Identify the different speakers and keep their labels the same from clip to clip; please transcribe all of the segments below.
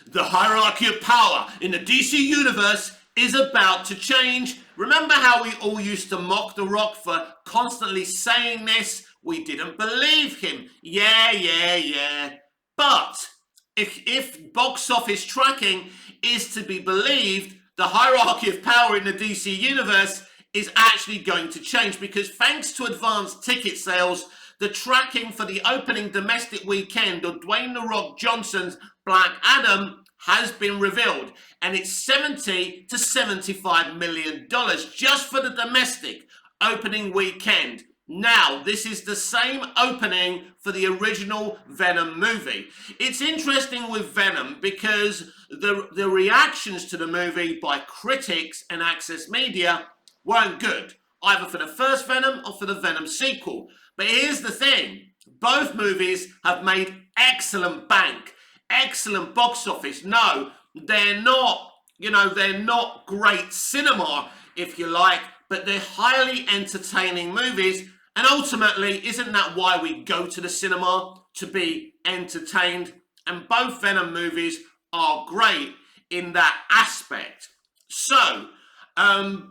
Speaker 1: The hierarchy of power in the DC universe is about to change. Remember how we all used to mock The Rock for constantly saying this? We didn't believe him. Yeah. But if box office tracking is to be believed, the hierarchy of power in the DC universe is actually going to change, because thanks to advanced ticket sales, the tracking for the opening domestic weekend of Dwayne "The Rock" Johnson's Black Adam has been revealed, and it's $70 to $75 million just for the domestic opening weekend. Now, this is the same opening for the original Venom movie. It's interesting with Venom because the reactions to the movie by critics and Access Media weren't good, either for the first Venom or for the Venom sequel. But here's the thing, both movies have made excellent bank, excellent box office. No, they're not, they're not great cinema, if you like, but they're highly entertaining movies. And ultimately, isn't that why we go to the cinema? To be entertained. And both Venom movies are great in that aspect. So,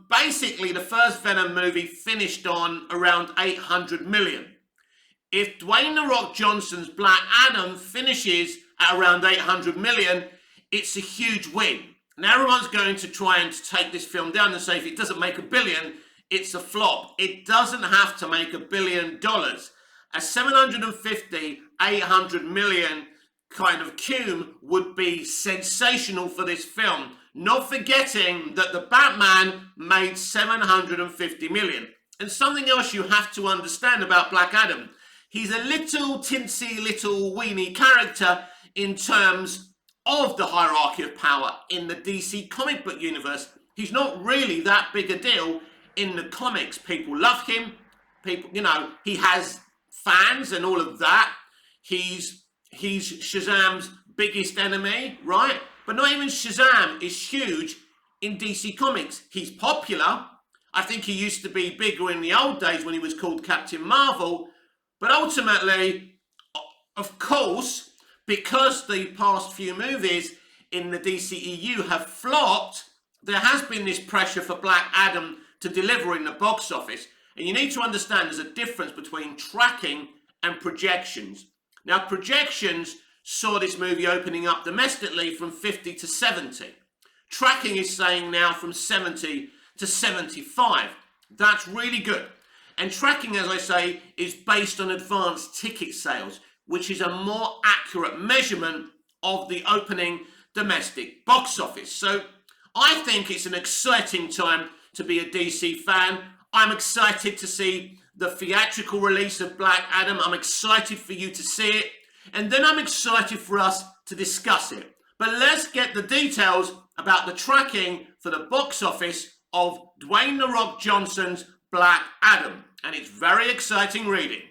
Speaker 1: basically, the first Venom movie finished on around 800 million. If Dwayne "The Rock" Johnson's Black Adam finishes at around 800 million, it's a huge win. Now everyone's going to try and take this film down and say if it doesn't make $1 billion, it's a flop. It doesn't have to make $1 billion. A 750, 800 million kind of cum would be sensational for this film. Not forgetting that the Batman made 750 million. And something else you have to understand about Black Adam, he's a little tinsy, little weeny character in terms of the hierarchy of power in the DC comic book universe. He's not really that big a deal in the comics. People love him. People, he has fans and all of that. He's Shazam's biggest enemy, right? But not even Shazam is huge in DC Comics. He's popular. I think he used to be bigger in the old days when he was called Captain Marvel. But ultimately, of course, because the past few movies in the DCEU have flopped, there has been this pressure for Black Adam to deliver in the box office. And you need to understand there's a difference between tracking and projections. Now, projections saw this movie opening up domestically from 50 to 70. Tracking is saying now from 70 to 75. That's really good. And tracking, as I say, is based on advanced ticket sales, which is a more accurate measurement of the opening domestic box office. So I think it's an exciting time to be a DC fan. I'm excited to see the theatrical release of Black Adam. I'm excited for you to see it. And then I'm excited for us to discuss it. But let's get the details about the tracking for the box office of Dwayne "The Rock" Johnson's Black Adam. And it's very exciting reading.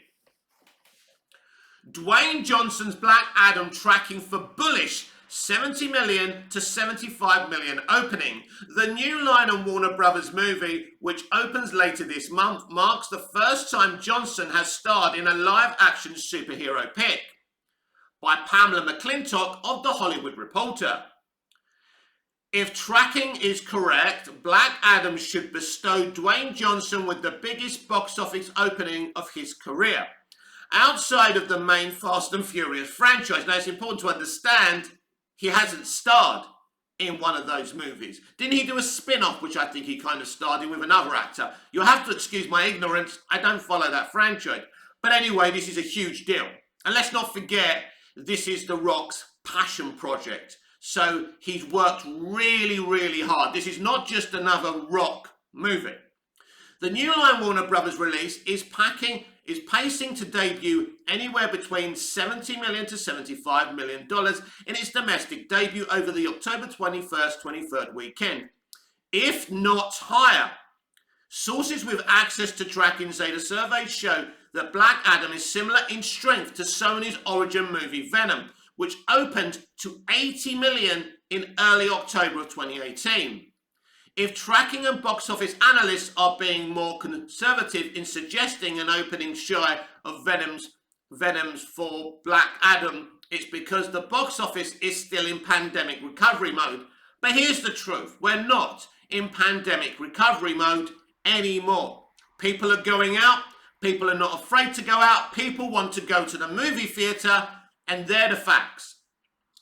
Speaker 1: Dwayne Johnson's Black Adam tracking for bullish 70 million to 75 million opening. The New Line and Warner Brothers movie, which opens later this month, marks the first time Johnson has starred in a live-action superhero pick. By Pamela McClintock of The Hollywood Reporter. If tracking is correct, Black Adam should bestow Dwayne Johnson with the biggest box office opening of his career, outside of the main Fast and Furious franchise. Now, it's important to understand he hasn't starred in one of those movies. Didn't he do a spin-off, which I think he kind of starred in with another actor? You'll have to excuse my ignorance. I don't follow that franchise. But anyway, this is a huge deal. And let's not forget, this is The Rock's passion project. So he's worked really, really hard. This is not just another Rock movie. The New Line Warner Brothers release is pacing to debut anywhere between $70 million to $75 million in its domestic debut over the October 21st, 23rd weekend, if not higher. Sources with access to tracking say the surveys show that Black Adam is similar in strength to Sony's origin movie Venom, which opened to 80 million in early October of 2018. If tracking and box office analysts are being more conservative in suggesting an opening shy of Venom's for Black Adam it's because the box office is still in pandemic recovery mode. But here's the truth, we're not in pandemic recovery mode anymore. People are going out, people are not afraid to go out, people want to go to the movie theatre, and they're the facts.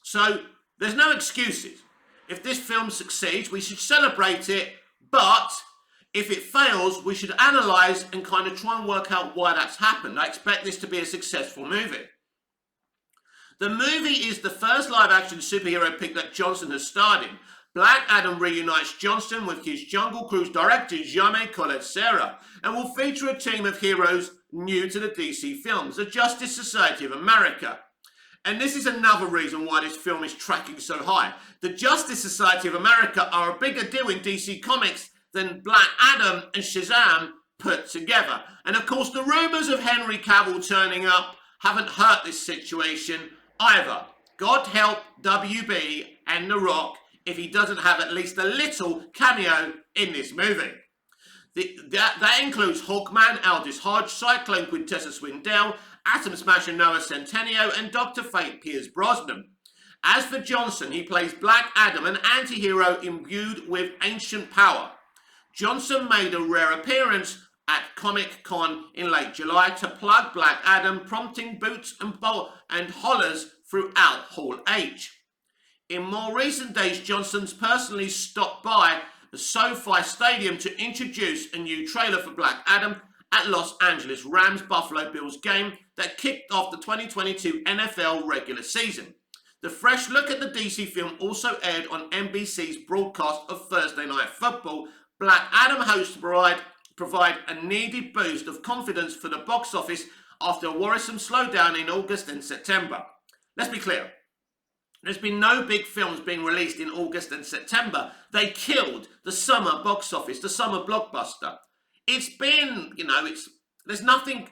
Speaker 1: So there's no excuses. If this film succeeds, we should celebrate it, but if it fails, we should analyse and kind of try and work out why that's happened. I expect this to be a successful movie. The movie is the first live-action superhero pick that Johnson has starred in. Black Adam reunites Johnson with his Jungle Cruise director Jaime Collet-Serra and will feature a team of heroes new to the DC films, the Justice Society of America. And this is another reason why this film is tracking so high. The Justice Society of America are a bigger deal in DC Comics than Black Adam and Shazam put together. And of course, the rumours of Henry Cavill turning up haven't hurt this situation either. God help WB and The Rock if he doesn't have at least a little cameo in this movie. That includes Hawkman, Aldis Hodge, Cyclone Quintessa Swindell, Atom Smasher Noah Centineo, and Dr. Fate Pierce Brosnan. As for Johnson, he plays Black Adam, an anti-hero imbued with ancient power. Johnson made a rare appearance at Comic-Con in late July to plug Black Adam, prompting boots and hollers throughout Hall H. In more recent days, Johnson's personally stopped by the SoFi Stadium to introduce a new trailer for Black Adam at Los Angeles Rams Buffalo Bills game that kicked off the 2022 NFL regular season. The fresh look at the DC film also aired on NBC's broadcast of Thursday Night Football. Black Adam hopes to provide a needed boost of confidence for the box office after a worrisome slowdown in August and September. Let's be clear. There's been no big films being released in August and September. They killed the summer box office, the summer blockbuster. It's been, there's nothing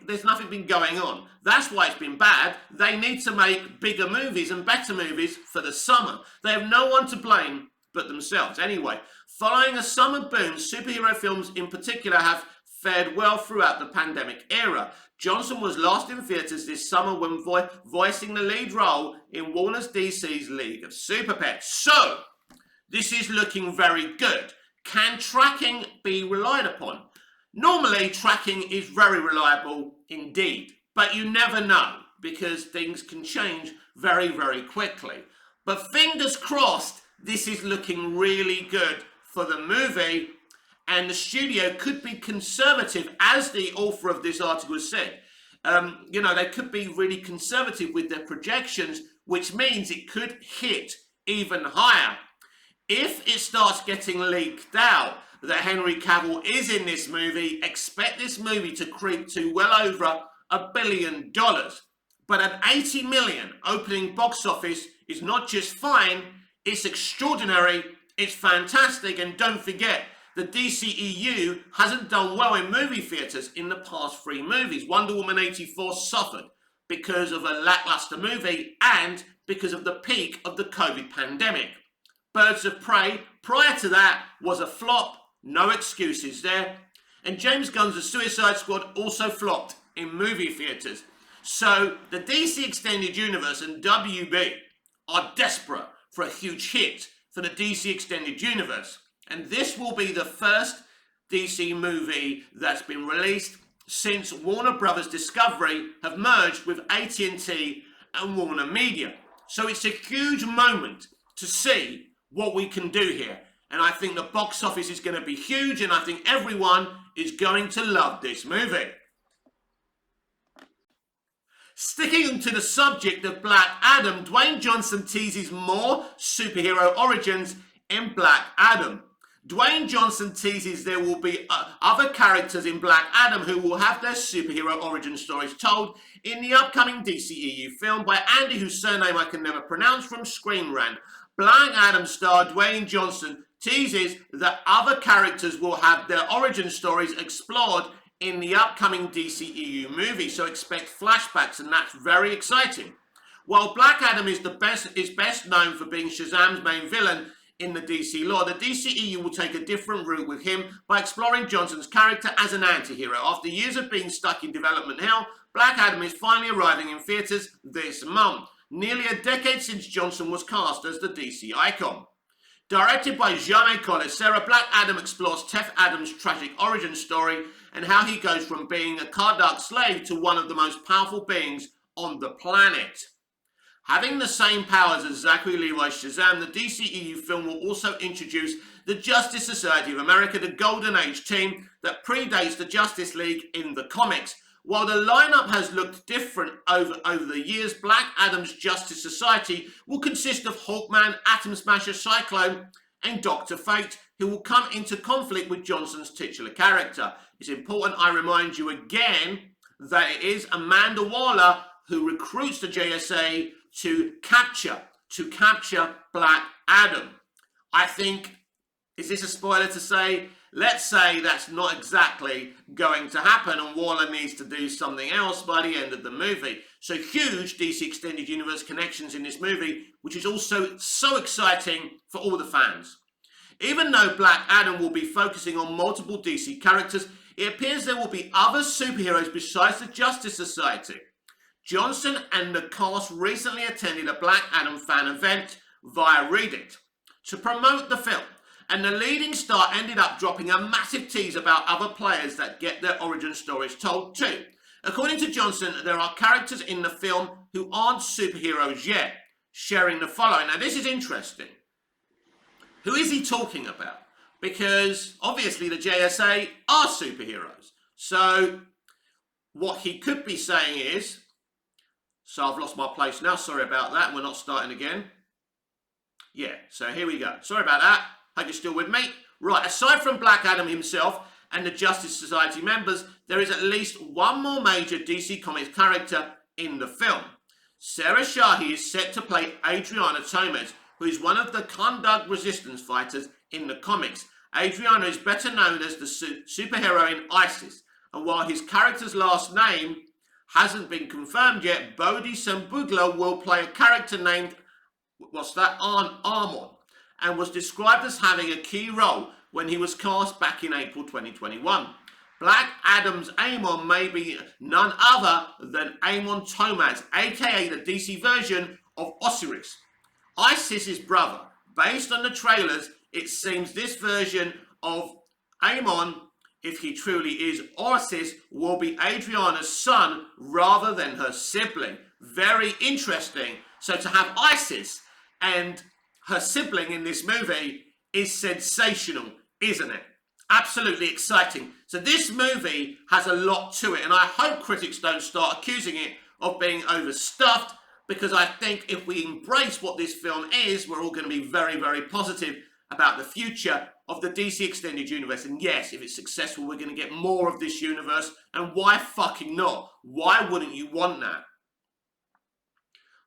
Speaker 1: been going on. That's why it's been bad. They need to make bigger movies and better movies for the summer. They have no one to blame but themselves. Anyway, following a summer boom, superhero films in particular have fared well throughout the pandemic era. Johnson was last in theatres this summer when voicing the lead role in Warner's DC's League of Super Pets. So, this is looking very good. Can tracking be relied upon? Normally, tracking is very reliable indeed, but you never know because things can change very, very quickly. But fingers crossed, this is looking really good for the movie, and the studio could be conservative, as the author of this article said. They could be really conservative with their projections, which means it could hit even higher. If it starts getting leaked out that Henry Cavill is in this movie, expect this movie to creep to well over $1 billion. But at 80 million opening box office is not just fine, it's extraordinary, it's fantastic, and don't forget, the DCEU hasn't done well in movie theatres in the past 3 movies. Wonder Woman 84 suffered because of a lackluster movie and because of the peak of the COVID pandemic. Birds of Prey, prior to that, was a flop, no excuses there. And James Gunn's The Suicide Squad also flopped in movie theatres. So the DC Extended Universe and WB are desperate for a huge hit for the DC Extended Universe. And this will be the first DC movie that's been released since Warner Brothers Discovery have merged with AT&T and Warner Media. So it's a huge moment to see what we can do here. And I think the box office is going to be huge, and I think everyone is going to love this movie. Sticking to the subject of Black Adam, Dwayne Johnson teases more superhero origins in Black Adam. Dwayne Johnson teases there will be other characters in Black Adam who will have their superhero origin stories told in the upcoming DCEU film by Andy, whose surname I can never pronounce, from Screen Rant. Black Adam star Dwayne Johnson teases that other characters will have their origin stories explored in the upcoming DCEU movie, so expect flashbacks, and that's very exciting. While Black Adam is best known for being Shazam's main villain in the DC lore, the DCEU will take a different route with him by exploring Johnson's character as an anti-hero. After years of being stuck in development hell, Black Adam is finally arriving in theatres this month. nearly a decade since Johnson was cast as the DC icon. Directed by Jaume Collet-Serra, Black Adam explores Teth Adams' tragic origin story and how he goes from being a Kardak slave to one of the most powerful beings on the planet. Having the same powers as Zachary Levi's Shazam, the DCEU film will also introduce the Justice Society of America, the Golden Age team that predates the Justice League in the comics. While the lineup has looked different over the years, Black Adam's Justice Society will consist of Hawkman, Atom Smasher, Cyclone, and Dr. Fate, who will come into conflict with Johnson's titular character. It's important I remind you again that it is Amanda Waller who recruits the JSA to capture Black Adam. I think, is this a spoiler to say? Let's say that's not exactly going to happen and Waller needs to do something else by the end of the movie. So huge DC Extended Universe connections in this movie, which is also so exciting for all the fans. Even though Black Adam will be focusing on multiple DC characters, it appears there will be other superheroes besides the Justice Society. Johnson and the cast recently attended a Black Adam fan event via Reddit to promote the film, and the leading star ended up dropping a massive tease about other players that get their origin stories told too. According to Johnson, there are characters in the film who aren't superheroes yet, sharing the following. Now this is interesting. Who is he talking about? Because obviously the JSA are superheroes. So what he could be saying is, so I've lost my place now, sorry about that, we're not starting again. Yeah, so here we go. Sorry about that. Hope you're still with me. Right, aside from Black Adam himself and the Justice Society members, there is at least one more major DC Comics character in the film. Sarah Shahi is set to play Adriana Tomez, who is one of the Kardak resistance fighters in the comics. Adriana is better known as the superheroine Isis, and while his character's last name hasn't been confirmed yet, Bodhi Sambugla will play a character named, Armon, and was described as having a key role when he was cast back in April 2021. Black Adam's Amon may be none other than Amon Tomaz, aka the DC version of Osiris, Isis's brother. Based on the trailers, it seems this version of Amon, if he truly is Osiris, will be Adriana's son rather than her sibling. Very interesting. So to have Isis and her sibling in this movie is sensational, isn't it? Absolutely exciting. So this movie has a lot to it, and I hope critics don't start accusing it of being overstuffed, because I think if we embrace what this film is, we're all going to be very, very positive about the future of the DC Extended Universe. And yes, if it's successful, we're going to get more of this universe, and why fucking not? Why wouldn't you want that?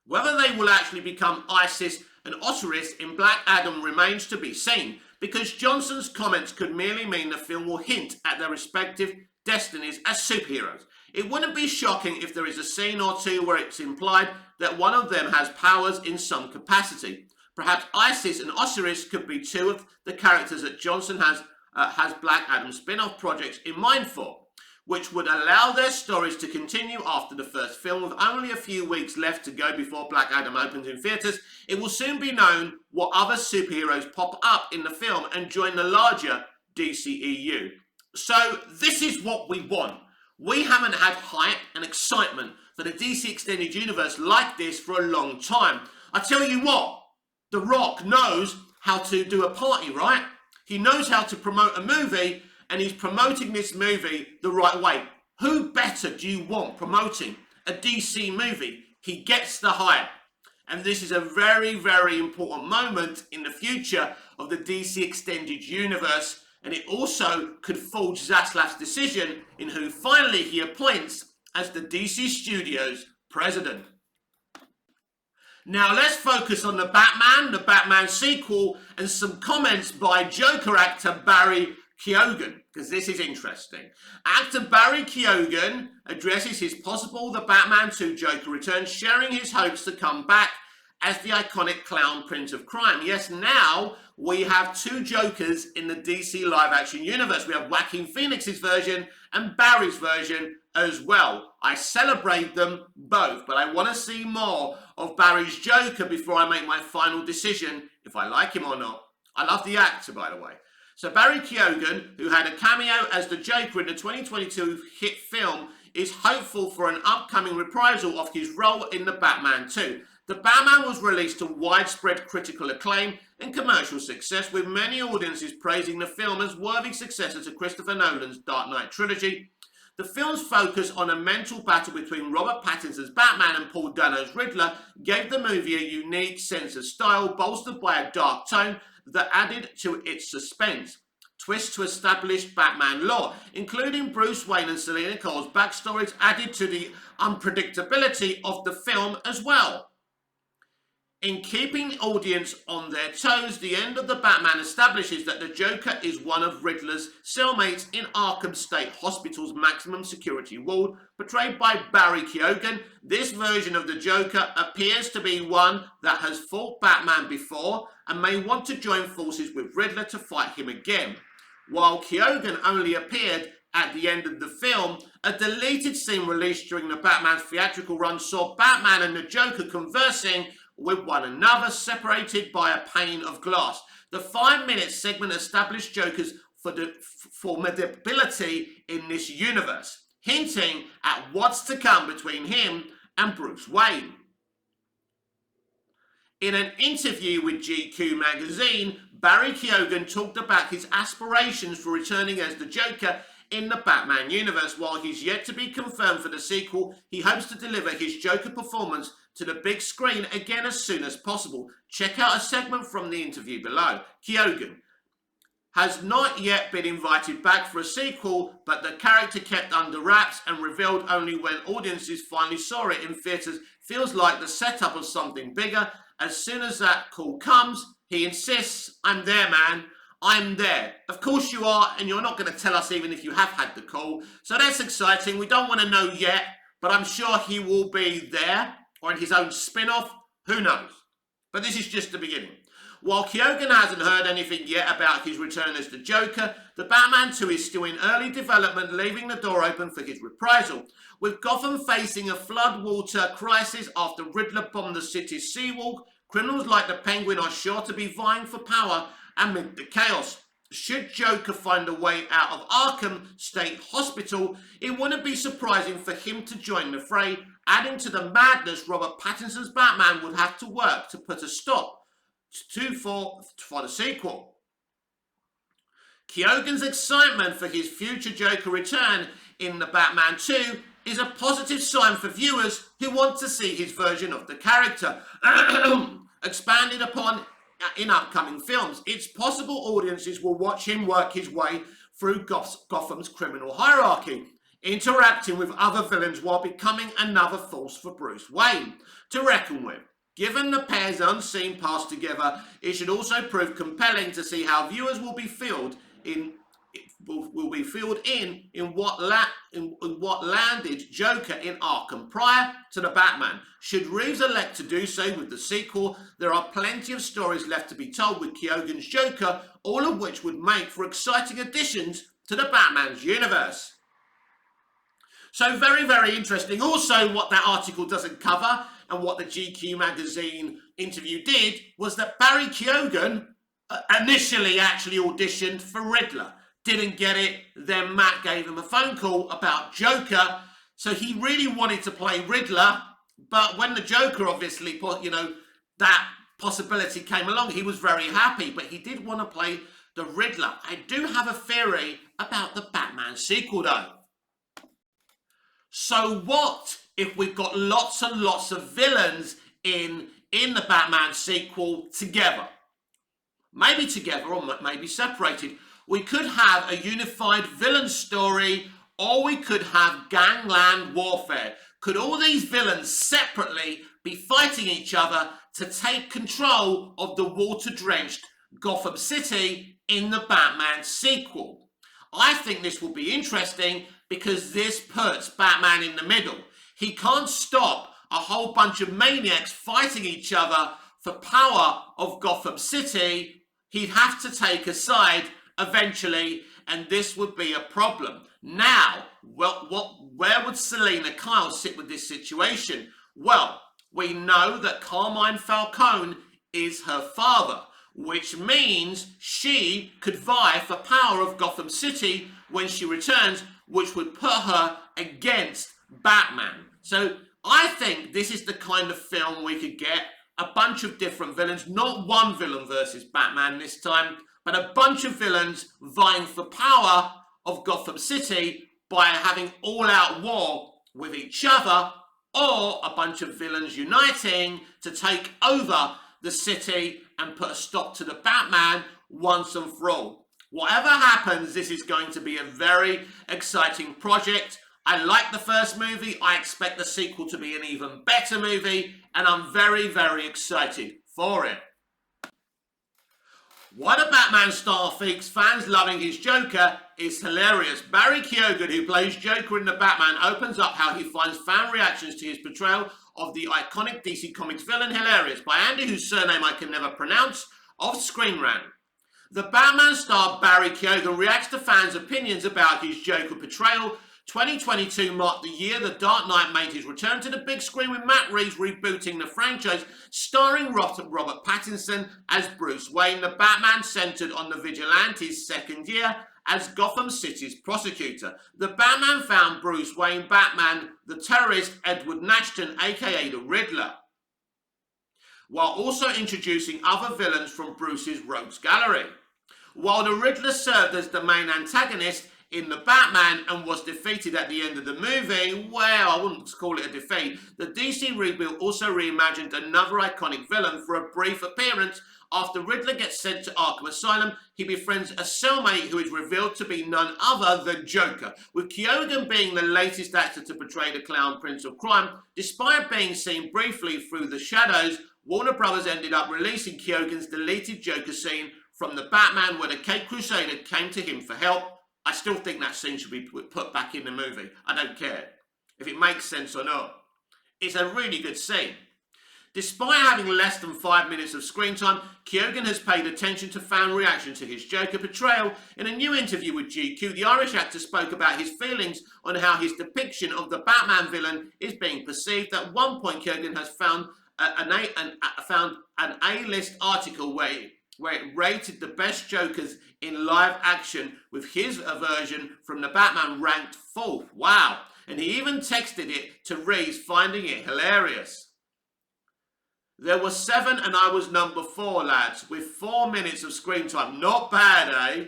Speaker 1: Whether they will actually become Isis and Osiris in Black Adam remains to be seen, because Johnson's comments could merely mean the film will hint at their respective destinies as superheroes. It wouldn't be shocking if there is a scene or two where it's implied that one of them has powers in some capacity. Perhaps Isis and Osiris could be two of the characters that Johnson has Black Adam spin-off projects in mind for, which would allow their stories to continue after the first film. With only a few weeks left to go before Black Adam opens in theatres, it will soon be known what other superheroes pop up in the film and join the larger DCEU. So this is what we want. We haven't had hype and excitement for the DC Extended Universe like this for a long time. I tell you what, The Rock knows how to do a party, right? He knows how to promote a movie, and he's promoting this movie the right way. Who better do you want promoting a DC movie? He gets the hype. And this is a very, very important moment in the future of the DC Extended Universe. And it also could forge Zaslav's decision in who finally he appoints as the DC Studios president. Now let's focus on the Batman sequel, and some comments by Joker actor Barry Keoghan, because this is interesting. Actor Barry Keoghan addresses his possible The Batman 2 Joker return, sharing his hopes to come back as the iconic clown prince of crime. Yes, now we have two Jokers in the DC live-action universe. We have Joaquin Phoenix's version and Barry's version as well. I celebrate them both, but I want to see more of Barry's Joker before I make my final decision if I like him or not. I love the actor, by the way. So Barry Keoghan, who had a cameo as the Joker in the 2022 hit film, is hopeful for an upcoming reprisal of his role in The Batman 2. The Batman was released to widespread critical acclaim and commercial success, with many audiences praising the film as worthy successor to Christopher Nolan's Dark Knight trilogy. The film's focus on a mental battle between Robert Pattinson's Batman and Paul Dano's Riddler gave the movie a unique sense of style, bolstered by a dark tone that added to its suspense. Twists to established Batman lore, including Bruce Wayne and Selina Kyle's backstories, added to the unpredictability of the film as well. In keeping the audience on their toes, the end of The Batman establishes that the Joker is one of Riddler's cellmates in Arkham State Hospital's maximum security ward, portrayed by Barry Keoghan. This version of the Joker appears to be one that has fought Batman before and may want to join forces with Riddler to fight him again. While Keoghan only appeared at the end of the film, a deleted scene released during the Batman's theatrical run saw Batman and the Joker conversing with one another, separated by a pane of glass. The 5-minute segment established Joker's formidability in this universe, hinting at what's to come between him and Bruce Wayne. In an interview with GQ magazine, Barry Keoghan talked about his aspirations for returning as the Joker in the Batman universe. While he's yet to be confirmed for the sequel, he hopes to deliver his Joker performance to the big screen again as soon as possible. Check out a segment from the interview below. Keoghan has not yet been invited back for a sequel, but the character kept under wraps and revealed only when audiences finally saw it in theatres feels like the setup of something bigger. As soon as that call comes, he insists, "I'm there, man. I'm there." Of course you are, and you're not going to tell us even if you have had the call. So that's exciting. We don't want to know yet, but I'm sure he will be there, or in his own spin-off. Who knows? But this is just the beginning. While Keoghan hasn't heard anything yet about his return as the Joker, the Batman 2 is still in early development, leaving the door open for his reprisal. With Gotham facing a floodwater crisis after Riddler bombed the city's seawall, criminals like the Penguin are sure to be vying for power amid the chaos. Should Joker find a way out of Arkham State Hospital, it wouldn't be surprising for him to join the fray. Adding to the madness, Robert Pattinson's Batman would have to work to put a stop for the sequel. Keoghan's excitement for his future Joker return in The Batman 2 is a positive sign for viewers who want to see his version of the character expanded upon in upcoming films. It's possible audiences will watch him work his way through Gotham's criminal hierarchy, interacting with other villains while becoming another force for Bruce Wayne to reckon with. Given the pair's unseen past together, it should also prove compelling to see how viewers will be filled in what landed Joker in Arkham prior to the Batman. Should Reeves elect to do so with the sequel, there are plenty of stories left to be told with Keoghan's Joker, all of which would make for exciting additions to the Batman's universe. So very, very interesting. Also, what that article doesn't cover, and what the GQ magazine interview did, was that Barry Keoghan initially actually auditioned for Riddler. Didn't get it. Then Matt gave him a phone call about Joker. So he really wanted to play Riddler. But when the Joker obviously put, that possibility came along, he was very happy. But he did want to play the Riddler. I do have a theory about the Batman sequel though. So what if we've got lots and lots of villains in the Batman sequel together? Maybe together or maybe separated. We could have a unified villain story, or we could have gangland warfare. Could all these villains separately be fighting each other to take control of the water-drenched Gotham City in the Batman sequel? I think this will be interesting because this puts Batman in the middle. He can't stop a whole bunch of maniacs fighting each other for power of Gotham City. He'd have to take a side eventually, and this would be a problem. Now, where would Selina Kyle sit with this situation? Well, We know that Carmine Falcone is her father, which means she could vie for power of Gotham City when she returns, which would put her against Batman. So I think this is the kind of film we could get. A bunch of different villains, not one villain versus Batman this time, but a bunch of villains vying for power of Gotham City by having all-out war with each other, or a bunch of villains uniting to take over the city and put a stop to the Batman once and for all. Whatever happens, this is going to be a very exciting project. I like the first movie. I expect the sequel to be an even better movie, and I'm very, very excited for it. What a Batman star thinks fans loving his Joker is hilarious. Barry Keoghan, who plays Joker in The Batman, opens up how he finds fan reactions to his portrayal of the iconic DC Comics villain hilarious by Andy, whose surname I can never pronounce, of Screen Rant. The Batman star Barry Keoghan reacts to fans' opinions about his Joker portrayal. 2022 marked the year The Dark Knight made his return to the big screen, with Matt Reeves rebooting the franchise, starring Robert Pattinson as Bruce Wayne. The Batman centered on the Vigilante's second year as Gotham City's prosecutor. The Batman found Bruce Wayne, Batman, the terrorist Edward Nashton, aka the Riddler, while also introducing other villains from Bruce's rogues gallery. While the Riddler served as the main antagonist in The Batman and was defeated at the end of the movie, well, I wouldn't call it a defeat, the DC reboot also reimagined another iconic villain for a brief appearance. After Riddler gets sent to Arkham Asylum, he befriends a cellmate who is revealed to be none other than Joker. With Keoghan being the latest actor to portray the clown prince of crime, despite being seen briefly through the shadows, Warner Brothers ended up releasing Keoghan's deleted Joker scene from The Batman, where the Caped Crusader came to him for help. I still think that scene should be put back in the movie. I don't care if it makes sense or not. It's a really good scene. Despite having less than 5 minutes of screen time, Keoghan has paid attention to fan reaction to his Joker portrayal. In a new interview with GQ, the Irish actor spoke about his feelings on how his depiction of the Batman villain is being perceived. At one point, Keoghan has found an A-list article where it rated the best Jokers in live action, with his version from The Batman ranked 4th. Wow. And he even texted it to Reeves, finding it hilarious. There were 7 and I was number 4, lads, with 4 minutes of screen time. Not bad, eh?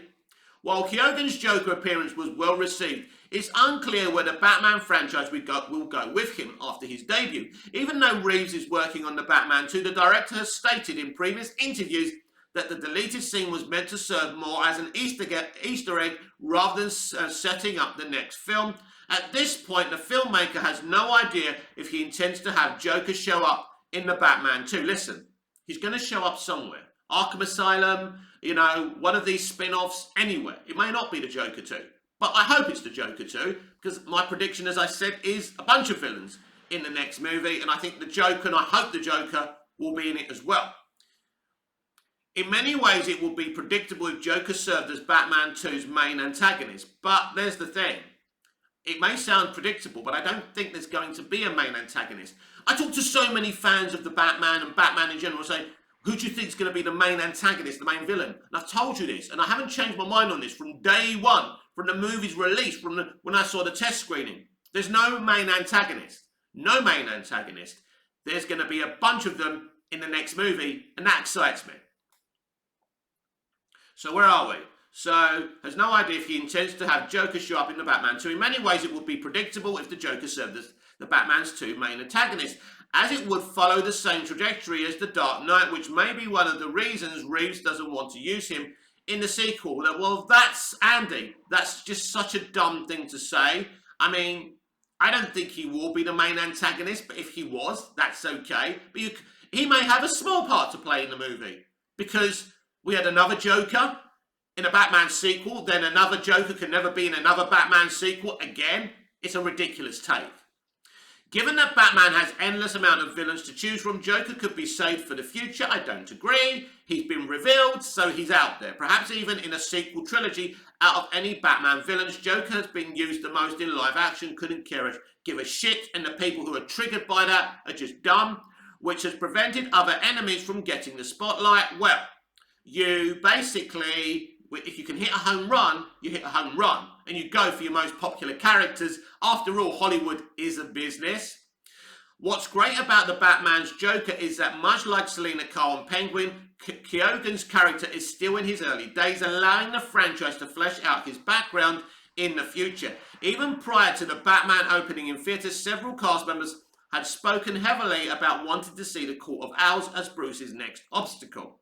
Speaker 1: While Keoghan's Joker appearance was well received, it's unclear where the Batman franchise will go with him after his debut. Even though Reeves is working on The Batman 2, the director has stated in previous interviews that the deleted scene was meant to serve more as an Easter egg rather than setting up the next film. At this point, the filmmaker has no idea if he intends to have Joker show up in The Batman 2. Listen, he's going to show up somewhere. Arkham Asylum, you know, one of these spin-offs, anywhere. It may not be the Joker 2, but I hope it's the Joker 2, because my prediction, as I said, is a bunch of villains in the next movie, and I think the Joker, and I hope the Joker, will be in it as well. In many ways, it will be predictable if Joker served as Batman 2's main antagonist. But there's the thing. It may sound predictable, but I don't think there's going to be a main antagonist. I talk to so many fans of the Batman and Batman in general saying, who do you think is going to be the main antagonist, the main villain? And I've told you this, and I haven't changed my mind on this from day one, from the movie's release, when I saw the test screening. There's no main antagonist. No main antagonist. There's going to be a bunch of them in the next movie, and that excites me. So where are we? So, has no idea if he intends to have Joker show up in The Batman 2. In many ways, it would be predictable if the Joker served as the Batman's 2 main antagonists, as it would follow the same trajectory as The Dark Knight, which may be one of the reasons Reeves doesn't want to use him in the sequel. Well, that's Andy. That's just such a dumb thing to say. I mean, I don't think he will be the main antagonist, but if he was, that's okay. But he may have a small part to play in the movie, because we had another Joker in a Batman sequel, then another Joker can never be in another Batman sequel again. It's a ridiculous take. Given that Batman has endless amount of villains to choose from, Joker could be saved for the future. I don't agree. He's been revealed, so he's out there. Perhaps even in a sequel trilogy, out of any Batman villains, Joker has been used the most in live action, couldn't give a shit, and the people who are triggered by that are just dumb. which has prevented other enemies from getting the spotlight. Well, you basically, if you can hit a home run, you hit a home run, and you go for your most popular characters. After all, Hollywood is a business. What's great about the Batman's Joker is that much like Selina Kyle and Penguin, Keoghan's character is still in his early days, allowing the franchise to flesh out his background in the future. Even prior to the Batman opening in theatres, several cast members had spoken heavily about wanting to see the Court of Owls as Bruce's next obstacle.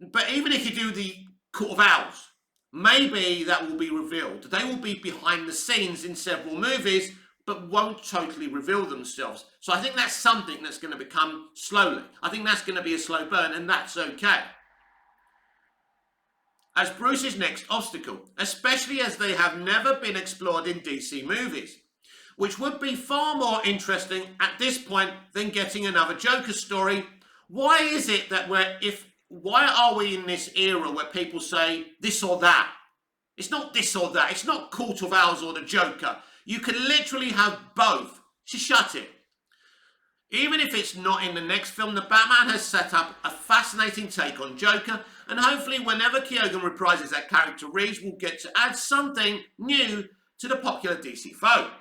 Speaker 1: But even if you do the Court of Owls, maybe that will be revealed. They will be behind the scenes in several movies, but won't totally reveal themselves. So I think that's something that's going to become slowly. I think that's going to be a slow burn, and that's okay. As Bruce's next obstacle, especially as they have never been explored in DC movies, which would be far more interesting at this point than getting another Joker story. Why is it that why are we in this era where people say this or that? It's not this or that. It's not Court of Owls or the Joker. You can literally have both. Just shut it. Even if it's not in the next film, the Batman has set up a fascinating take on Joker, and hopefully whenever Keoghan reprises that character, Reeves will get to add something new to the popular DC foe.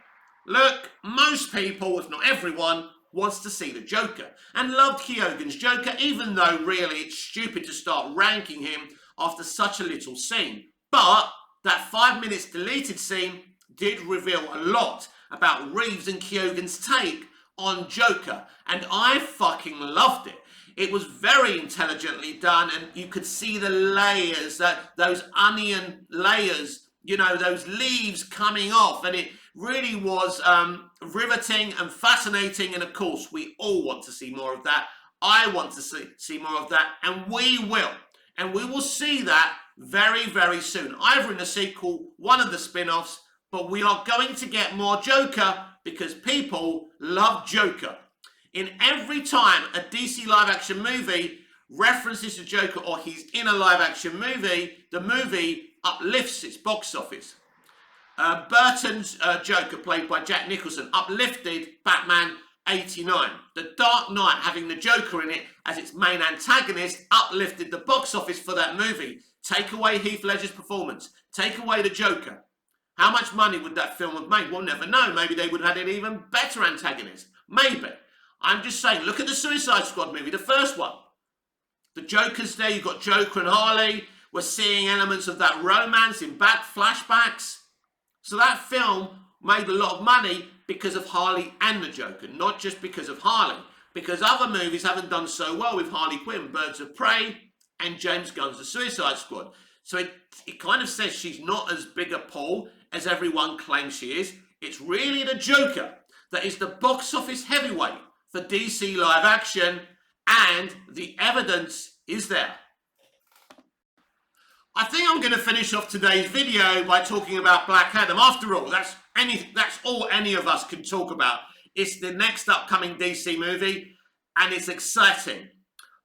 Speaker 1: Look, most people, if not everyone, wants to see the Joker, and loved Keoghan's Joker, even though really it's stupid to start ranking him after such a little scene. But that 5 minutes deleted scene did reveal a lot about Reeves and Keoghan's take on Joker, and I fucking loved it. It was very intelligently done, and you could see the layers, those onion layers, you know, those leaves coming off, and it really was riveting and fascinating, and of course we all want to see more of that. I want to see more of that, and we will. And we will see that very, very soon, either in the sequel, one of the spin-offs, but we are going to get more Joker because people love Joker. In every time a DC live-action movie references to Joker or he's in a live-action movie, the movie uplifts its box office. Burton's Joker, played by Jack Nicholson, uplifted Batman 89. The Dark Knight, having the Joker in it as its main antagonist, uplifted the box office for that movie. Take away Heath Ledger's performance. Take away the Joker. How much money would that film have made? We'll never know. Maybe they would have had an even better antagonist. Maybe. I'm just saying, look at the Suicide Squad movie, the first one. The Joker's there, you've got Joker and Harley. We're seeing elements of that romance in back flashbacks. So that film made a lot of money because of Harley and the Joker, not just because of Harley. Because other movies haven't done so well with Harley Quinn, Birds of Prey, and James Gunn's The Suicide Squad. So it kind of says she's not as big a pull as everyone claims she is. It's really the Joker that is the box office heavyweight for DC live action, and the evidence is there. I think I'm going to finish off today's video by talking about Black Adam. After all, that's all any of us can talk about. It's the next upcoming DC movie, and it's exciting.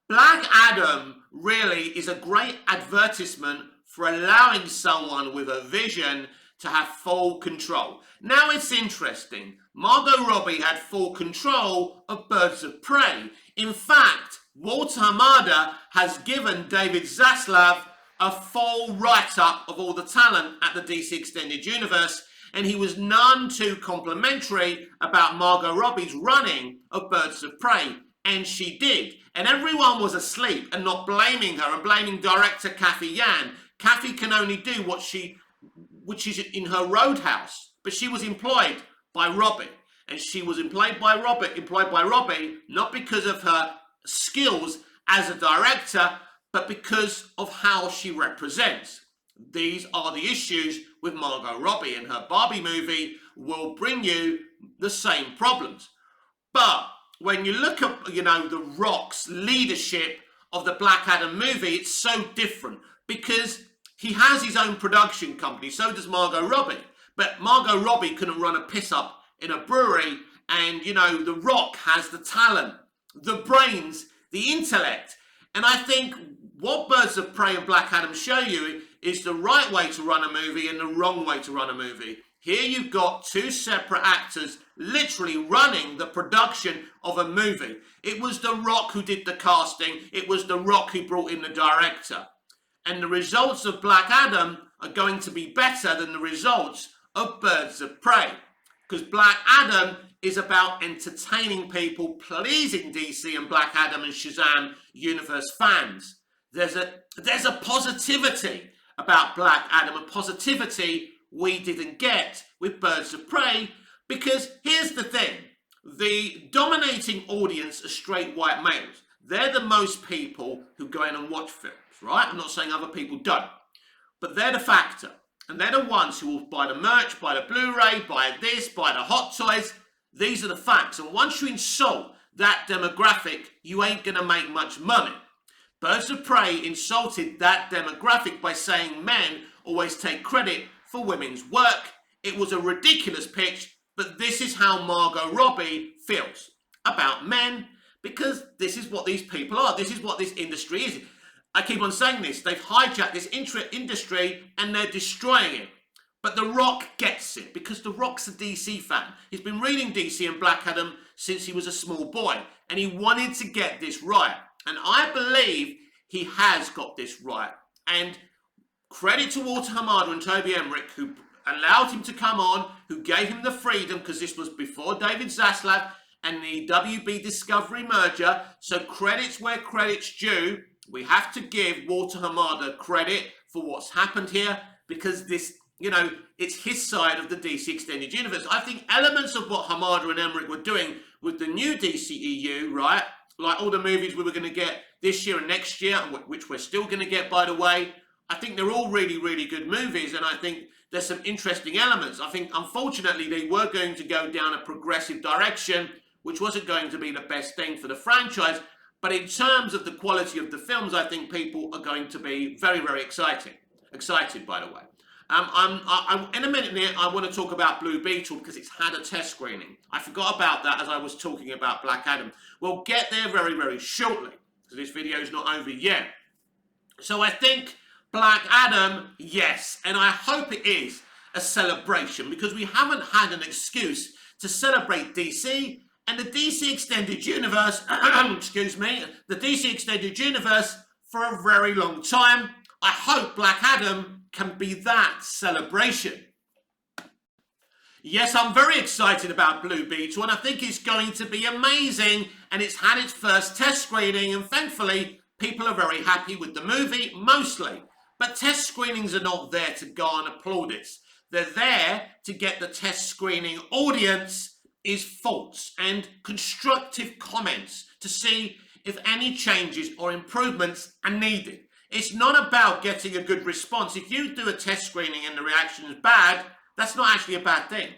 Speaker 1: Black Adam really is a great advertisement for allowing someone with a vision to have full control. Now it's interesting. Margot Robbie had full control of Birds of Prey. In fact, Walter Hamada has given David Zaslav a full write-up of all the talent at the DC Extended Universe, and he was none too complimentary about Margot Robbie's running of Birds of Prey, and she did. And everyone was asleep and not blaming her and blaming director Cathy Yan. Cathy can only do which is in her Roadhouse, but she was employed by Robbie, and she was employed by Robbie not because of her skills as a director, but because of how she represents. These are the issues with Margot Robbie, and her Barbie movie will bring you the same problems. But when you look at, The Rock's leadership of the Black Adam movie, it's so different because he has his own production company, so does Margot Robbie. But Margot Robbie couldn't run a piss up in a brewery, and, The Rock has the talent, the brains, the intellect. And I think what Birds of Prey and Black Adam show you is the right way to run a movie and the wrong way to run a movie. Here you've got two separate actors literally running the production of a movie. It was The Rock who did the casting. It was The Rock who brought in the director. And the results of Black Adam are going to be better than the results of Birds of Prey. Because Black Adam is about entertaining people, pleasing DC and Black Adam and Shazam universe fans. There's a positivity about Black Adam, a positivity we didn't get with Birds of Prey, because here's the thing. The dominating audience are straight white males. They're the most people who go in and watch films, right? I'm not saying other people don't, but they're the factor. And they're the ones who will buy the merch, buy the Blu-ray, buy this, buy the hot toys. These are the facts. And once you insult that demographic, you ain't going to make much money. Birds of Prey insulted that demographic by saying men always take credit for women's work. It was a ridiculous pitch, but this is how Margot Robbie feels about men, because this is what these people are. This is what this industry is. I keep on saying this. They've hijacked this industry and they're destroying it. But The Rock gets it, because The Rock's a DC fan. He's been reading DC and Black Adam since he was a small boy, and he wanted to get this right. And I believe he has got this right. And credit to Walter Hamada and Toby Emmerich, who allowed him to come on, who gave him the freedom, because this was before David Zaslav and the WB Discovery merger. So credit's where credit's due. We have to give Walter Hamada credit for what's happened here, because this, it's his side of the DC Extended Universe. I think elements of what Hamada and Emmerich were doing with the new DCEU, right? Like all the movies we were going to get this year and next year, which we're still going to get, by the way. I think they're all really, really good movies, and I think there's some interesting elements. I think, unfortunately, they were going to go down a progressive direction, which wasn't going to be the best thing for the franchise. But in terms of the quality of the films, I think people are going to be very, very excited, by the way. In a minute here, I want to talk about Blue Beetle, because it's had a test screening. I forgot about that as I was talking about Black Adam. We'll get there very, very shortly, because this video is not over yet. So I think Black Adam, yes, and I hope it is a celebration, because we haven't had an excuse to celebrate DC and the DC Extended Universe, the DC Extended Universe for a very long time. I hope Black Adam can be that celebration. Yes, I'm very excited about Blue Beetle, and I think it's going to be amazing, and it's had its first test screening, and thankfully people are very happy with the movie, mostly. But test screenings are not there to garner plaudits. They're there to get the test screening audience is faults and constructive comments to see if any changes or improvements are needed. It's not about getting a good response. If you do a test screening and the reaction is bad, that's not actually a bad thing,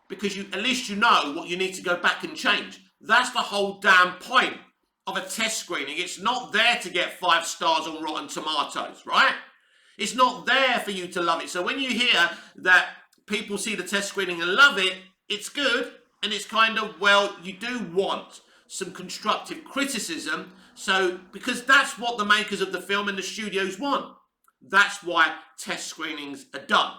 Speaker 1: because at least you know what you need to go back and change. That's the whole damn point of a test screening. It's not there to get 5 stars on Rotten Tomatoes, right? It's not there for you to love it. So when you hear that people see the test screening and love it, it's good. And it's kind of, well, you do want some constructive criticism. So, because that's what the makers of the film and the studios want. That's why test screenings are done.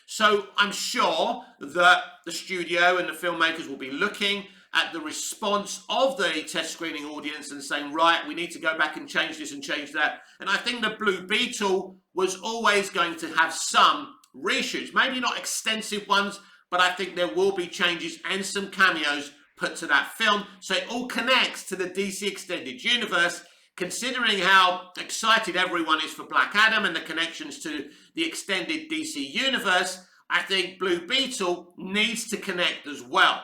Speaker 1: So I'm sure that the studio and the filmmakers will be looking at the response of the test screening audience and saying, right, we need to go back and change this and change that. And I think the Blue Beetle was always going to have some reshoots, maybe not extensive ones, but I think there will be changes and some cameos put to that film. So it all connects to the DC Extended Universe. Considering how excited everyone is for Black Adam and the connections to the extended DC Universe, I think Blue Beetle needs to connect as well.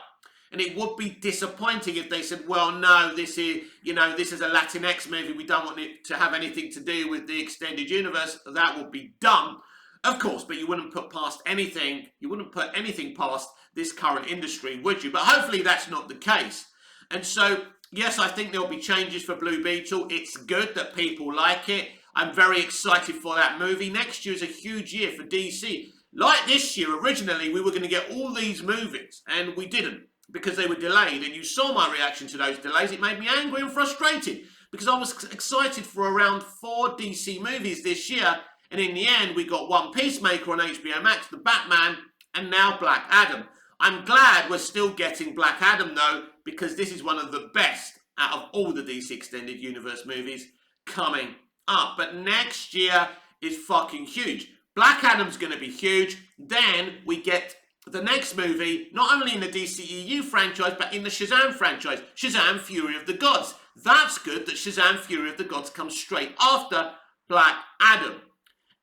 Speaker 1: And it would be disappointing if they said, well, no, this is a Latinx movie. We don't want it to have anything to do with the extended universe. That would be dumb. Of course, but you wouldn't put anything past this current industry, would you? But hopefully that's not the case. And so, yes, I think there'll be changes for Blue Beetle. It's good that people like it. I'm very excited for that movie. Next year is a huge year for DC. Like this year, originally, we were going to get all these movies, and we didn't, because they were delayed. And you saw my reaction to those delays. It made me angry and frustrated, because I was excited for around 4 DC movies this year. And in the end, we got one Peacemaker on HBO Max, The Batman, and now Black Adam. I'm glad we're still getting Black Adam though, because this is one of the best out of all the DC Extended Universe movies coming up. But next year is fucking huge. Black Adam's going to be huge. Then we get the next movie, not only in the DCEU franchise, but in the Shazam franchise. Shazam! Fury of the Gods. That's good that Shazam! Fury of the Gods comes straight after Black Adam.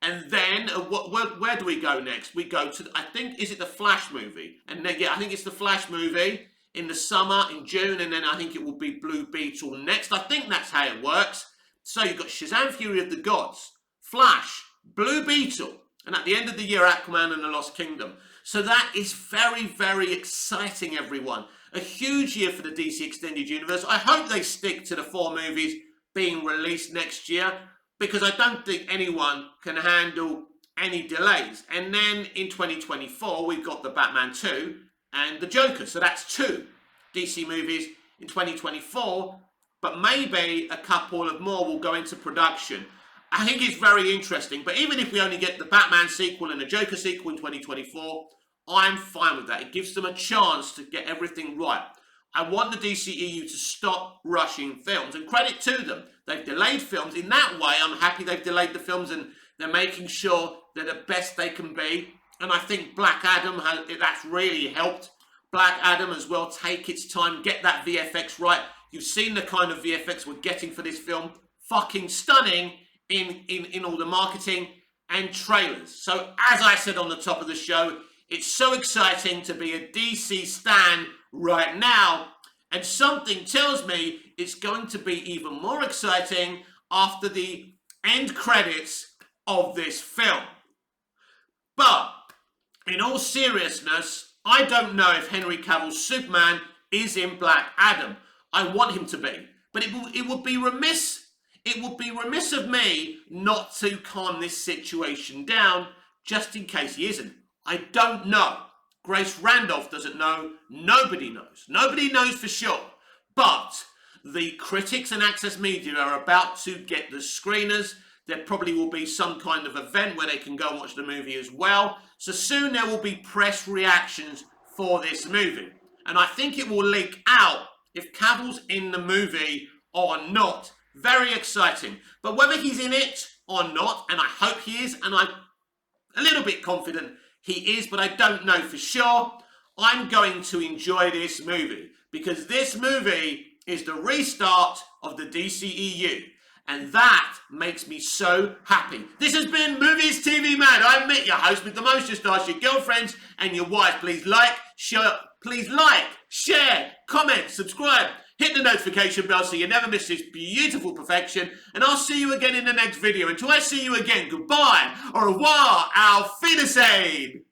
Speaker 1: And then, where do we go next? We go to, I think, is it the Flash movie? And then, yeah, I think it's the Flash movie in the summer, in June, and then I think it will be Blue Beetle next. I think that's how it works. So you've got Shazam! Fury of the Gods, Flash, Blue Beetle, and at the end of the year, Aquaman and the Lost Kingdom. So that is very, very exciting, everyone. A huge year for the DC Extended Universe. I hope they stick to the 4 movies being released next year, because I don't think anyone can handle any delays. And then in 2024, we've got the Batman 2 and the Joker. So that's 2 DC movies in 2024, but maybe a couple of more will go into production. I think it's very interesting, but even if we only get the Batman sequel and the Joker sequel in 2024, I'm fine with that. It gives them a chance to get everything right. I want the DCEU to stop rushing films, and credit to them. They've delayed films. In that way, I'm happy they've delayed the films, and they're making sure they're the best they can be. And I think Black Adam, that's really helped. Black Adam as well, take its time, get that VFX right. You've seen the kind of VFX we're getting for this film. Fucking stunning in all the marketing and trailers. So as I said on the top of the show, it's so exciting to be a DC stan right now, and something tells me it's going to be even more exciting after the end credits of this film. But in all seriousness, I don't know if Henry Cavill's Superman is in Black Adam. I want him to be, but it would be remiss. It would be remiss of me not to calm this situation down, just in case he isn't. I don't know. Grace Randolph doesn't know. Nobody knows. Nobody knows for sure. But the critics and Access Media are about to get the screeners. There probably will be some kind of event where they can go and watch the movie as well. So soon there will be press reactions for this movie. And I think it will leak out if Cavill's in the movie or not. Very exciting. But whether he's in it or not, and I hope he is, and I'm a little bit confident he is, but I don't know for sure, I'm going to enjoy this movie, because this movie is the restart of the DCEU, and that makes me so happy. This has been Movies TV Mad. I'm Mick, your host with the most, your stars, your girlfriends, and your wife. Please like, share, comment, subscribe. Hit the notification bell so you never miss this beautiful perfection. And I'll see you again in the next video. Until I see you again, goodbye, au revoir, auf Wiedersehen.